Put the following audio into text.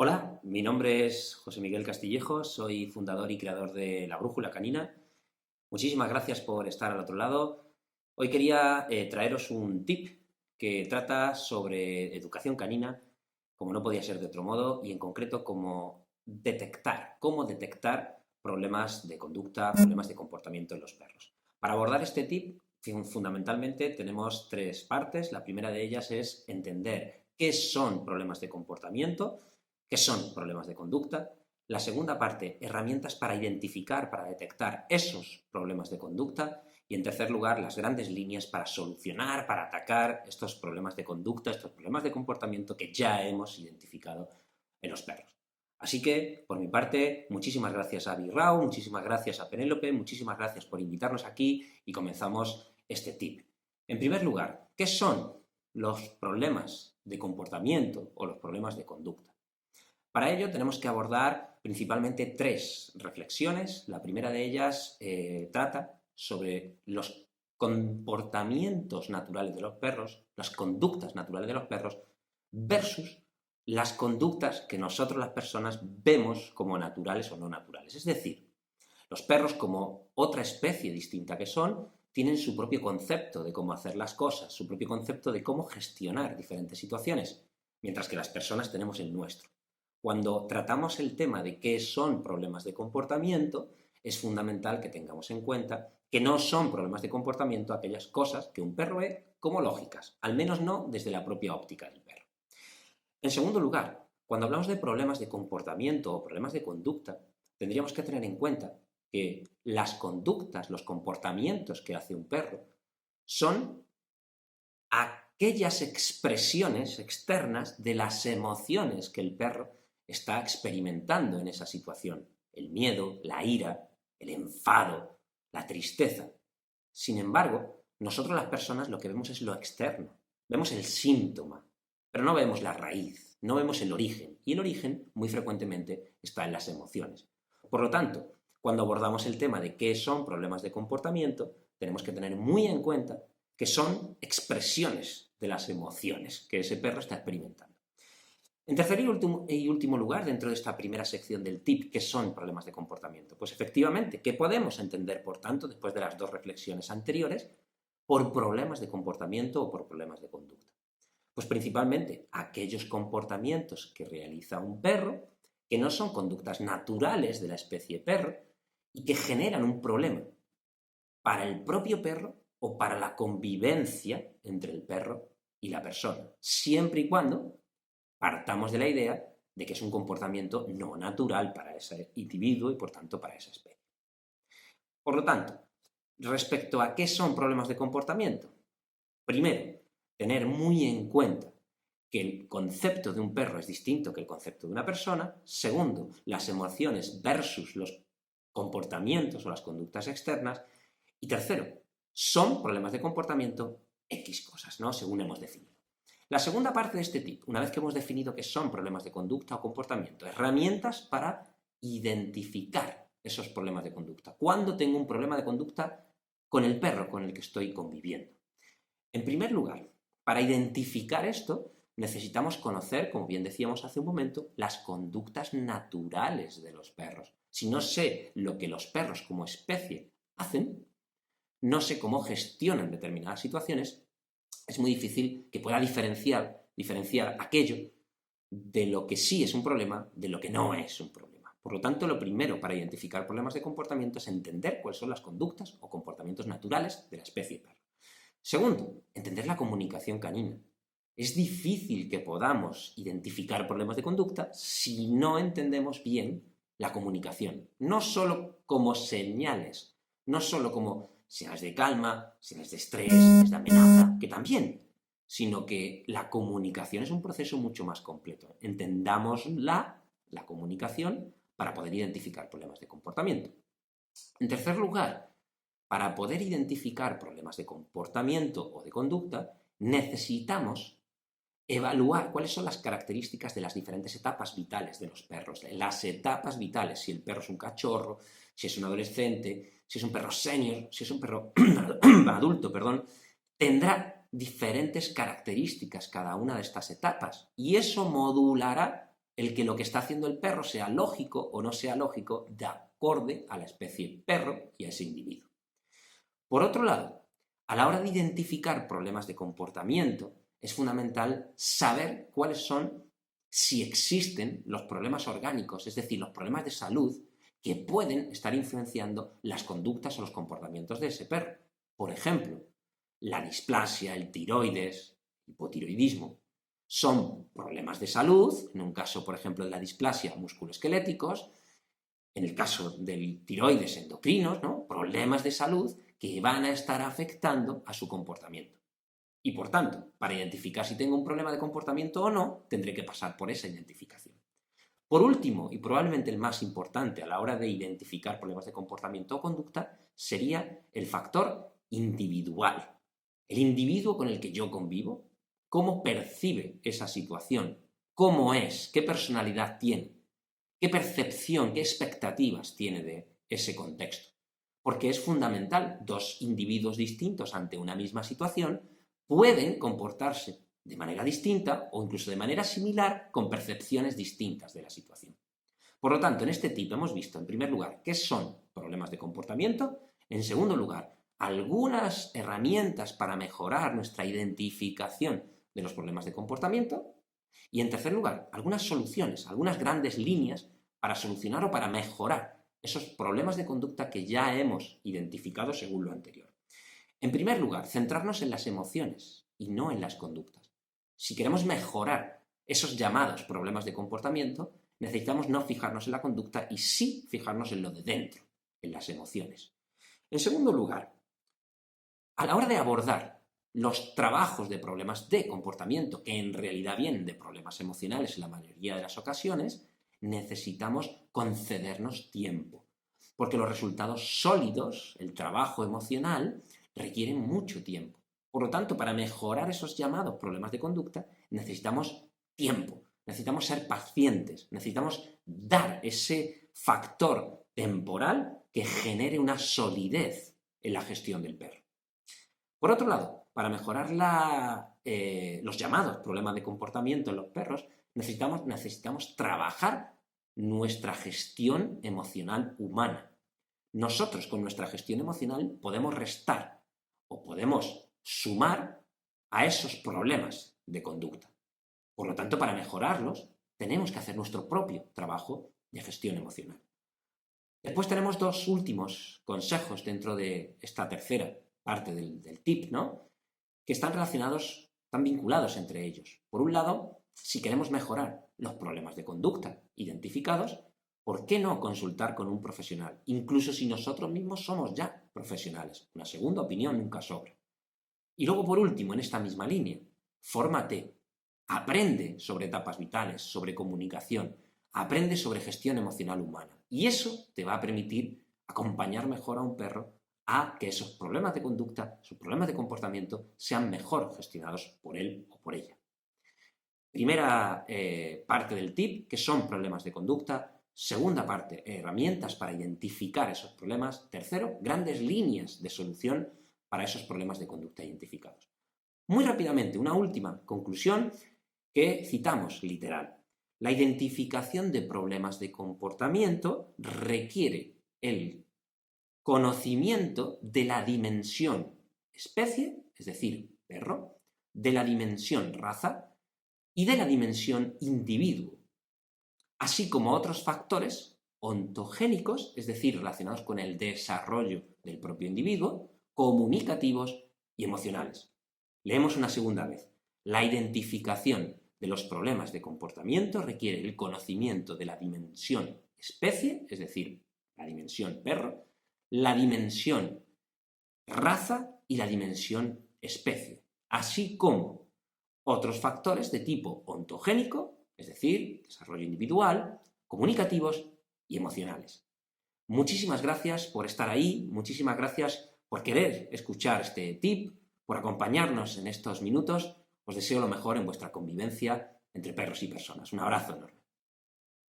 Hola, mi nombre es José Miguel Castillejo, soy fundador y creador de La Brújula Canina. Muchísimas gracias por estar al otro lado. Hoy quería traeros un tip que trata sobre educación canina, como no podía ser de otro modo, y en concreto cómo detectar problemas de conducta, problemas de comportamiento en los perros. Para abordar este tip, fundamentalmente tenemos tres partes. La primera de ellas es entender qué son problemas de comportamiento, qué son problemas de conducta. La segunda parte, herramientas para identificar, para detectar esos problemas de conducta. Y en tercer lugar, las grandes líneas para solucionar, para atacar estos problemas de conducta, estos problemas de comportamiento que ya hemos identificado en los perros. Así que, por mi parte, muchísimas gracias a Birrao, muchísimas gracias a Penélope, muchísimas gracias por invitarnos aquí y comenzamos este tip. En primer lugar, ¿qué son los problemas de comportamiento o los problemas de conducta? Para ello tenemos que abordar principalmente tres reflexiones. La primera de ellas trata sobre los comportamientos naturales de los perros, las conductas naturales de los perros, versus las conductas que nosotros las personas vemos como naturales o no naturales. Es decir, los perros, como otra especie distinta que son, tienen su propio concepto de cómo hacer las cosas, su propio concepto de cómo gestionar diferentes situaciones, mientras que las personas tenemos el nuestro. Cuando tratamos el tema de qué son problemas de comportamiento, es fundamental que tengamos en cuenta que no son problemas de comportamiento aquellas cosas que un perro ve como lógicas, al menos no desde la propia óptica del perro. En segundo lugar, cuando hablamos de problemas de comportamiento o problemas de conducta, tendríamos que tener en cuenta que las conductas, los comportamientos que hace un perro son aquellas expresiones externas de las emociones que el perro está experimentando en esa situación. El miedo, la ira, el enfado, la tristeza. Sin embargo, nosotros las personas lo que vemos es lo externo. Vemos el síntoma, pero no vemos la raíz, no vemos el origen. Y el origen, muy frecuentemente, está en las emociones. Por lo tanto, cuando abordamos el tema de qué son problemas de comportamiento, tenemos que tener muy en cuenta que son expresiones de las emociones que ese perro está experimentando. En tercer y último lugar, dentro de esta primera sección del tip, ¿qué son problemas de comportamiento? Pues efectivamente, ¿qué podemos entender, por tanto, después de las dos reflexiones anteriores, por problemas de comportamiento o por problemas de conducta? Pues principalmente aquellos comportamientos que realiza un perro que no son conductas naturales de la especie perro y que generan un problema para el propio perro o para la convivencia entre el perro y la persona, siempre y cuando partamos de la idea de que es un comportamiento no natural para ese individuo y por tanto para esa especie. Por lo tanto, respecto a qué son problemas de comportamiento, primero, tener muy en cuenta que el concepto de un perro es distinto que el concepto de una persona. Segundo, las emociones versus los comportamientos o las conductas externas. Y tercero, son problemas de comportamiento X cosas, ¿no? Según hemos definido. La segunda parte de este tip, una vez que hemos definido qué son problemas de conducta o comportamiento, herramientas para identificar esos problemas de conducta. ¿Cuándo tengo un problema de conducta con el perro con el que estoy conviviendo? En primer lugar, para identificar esto, necesitamos conocer, como bien decíamos hace un momento, las conductas naturales de los perros. Si no sé lo que los perros como especie hacen, no sé cómo gestionan determinadas situaciones, es muy difícil que pueda diferenciar aquello de lo que sí es un problema de lo que no es un problema. Por lo tanto, lo primero para identificar problemas de comportamiento es entender cuáles son las conductas o comportamientos naturales de la especie perro. Segundo, entender la comunicación canina. Es difícil que podamos identificar problemas de conducta si no entendemos bien la comunicación. No solo como señales, no solo como señales de calma, señales de estrés, señales de amenaza, que también, sino que la comunicación es un proceso mucho más completo. Entendamos la comunicación para poder identificar problemas de comportamiento. En tercer lugar, para poder identificar problemas de comportamiento o de conducta, necesitamos evaluar cuáles son las características de las diferentes etapas vitales de los perros. Las etapas vitales, si el perro es un cachorro, si es un adolescente, si es un perro senior, si es un perro adulto, tendrá diferentes características cada una de estas etapas y eso modulará el que lo que está haciendo el perro sea lógico o no sea lógico de acorde a la especie perro y a ese individuo. Por otro lado, a la hora de identificar problemas de comportamiento, es fundamental saber cuáles son, si existen, los problemas orgánicos, es decir, los problemas de salud que pueden estar influenciando las conductas o los comportamientos de ese perro. Por ejemplo, la displasia, el tiroides, el hipotiroidismo, son problemas de salud, en un caso, por ejemplo, de la displasia, musculoesqueléticos, en el caso del tiroides, endocrinos, ¿no? Problemas de salud que van a estar afectando a su comportamiento. Y por tanto, para identificar si tengo un problema de comportamiento o no, tendré que pasar por esa identificación. Por último, y probablemente el más importante a la hora de identificar problemas de comportamiento o conducta, sería el factor individual. El individuo con el que yo convivo, cómo percibe esa situación, cómo es, qué personalidad tiene, qué percepción, qué expectativas tiene de ese contexto. Porque es fundamental, dos individuos distintos ante una misma situación pueden comportarse de manera distinta o incluso de manera similar con percepciones distintas de la situación. Por lo tanto, en este tipo hemos visto, en primer lugar, qué son problemas de comportamiento, en segundo lugar, algunas herramientas para mejorar nuestra identificación de los problemas de comportamiento y, en tercer lugar, algunas soluciones, algunas grandes líneas para solucionar o para mejorar esos problemas de conducta que ya hemos identificado según lo anterior. En primer lugar, centrarnos en las emociones y no en las conductas. Si queremos mejorar esos llamados problemas de comportamiento, necesitamos no fijarnos en la conducta y sí fijarnos en lo de dentro, en las emociones. En segundo lugar, a la hora de abordar los trabajos de problemas de comportamiento, que en realidad vienen de problemas emocionales en la mayoría de las ocasiones, necesitamos concedernos tiempo, porque los resultados sólidos, el trabajo emocional, requieren mucho tiempo. Por lo tanto, para mejorar esos llamados problemas de conducta, necesitamos tiempo, necesitamos ser pacientes, necesitamos dar ese factor temporal que genere una solidez en la gestión del perro. Por otro lado, para mejorar los llamados problemas de comportamiento en los perros, necesitamos trabajar nuestra gestión emocional humana. Nosotros con nuestra gestión emocional podemos restar o podemos sumar a esos problemas de conducta. Por lo tanto, para mejorarlos, tenemos que hacer nuestro propio trabajo de gestión emocional. Después tenemos dos últimos consejos dentro de esta tercera parte del tip, ¿no? Que están relacionados, están vinculados entre ellos. Por un lado, si queremos mejorar los problemas de conducta identificados, ¿por qué no consultar con un profesional? Incluso si nosotros mismos somos ya profesionales. Una segunda opinión nunca sobra. Y luego, por último, en esta misma línea, fórmate, aprende sobre etapas vitales, sobre comunicación, aprende sobre gestión emocional humana. Y eso te va a permitir acompañar mejor a un perro a que esos problemas de conducta, sus problemas de comportamiento, sean mejor gestionados por él o por ella. Primera parte del tip, que son problemas de conducta. Segunda parte, herramientas para identificar esos problemas. Tercero, grandes líneas de solución para esos problemas de conducta identificados. Muy rápidamente, una última conclusión que citamos literal. La identificación de problemas de comportamiento requiere el conocimiento de la dimensión especie, es decir, perro, de la dimensión raza y de la dimensión individuo, así como otros factores ontogénicos, es decir, relacionados con el desarrollo del propio individuo, comunicativos y emocionales. Leemos una segunda vez. La identificación de los problemas de comportamiento requiere el conocimiento de la dimensión especie, es decir, la dimensión perro, la dimensión raza y la dimensión especie, así como otros factores de tipo ontogénico, es decir, desarrollo individual, comunicativos y emocionales. Muchísimas gracias por estar ahí, muchísimas gracias por querer escuchar este tip, por acompañarnos en estos minutos. Os deseo lo mejor en vuestra convivencia entre perros y personas. Un abrazo enorme.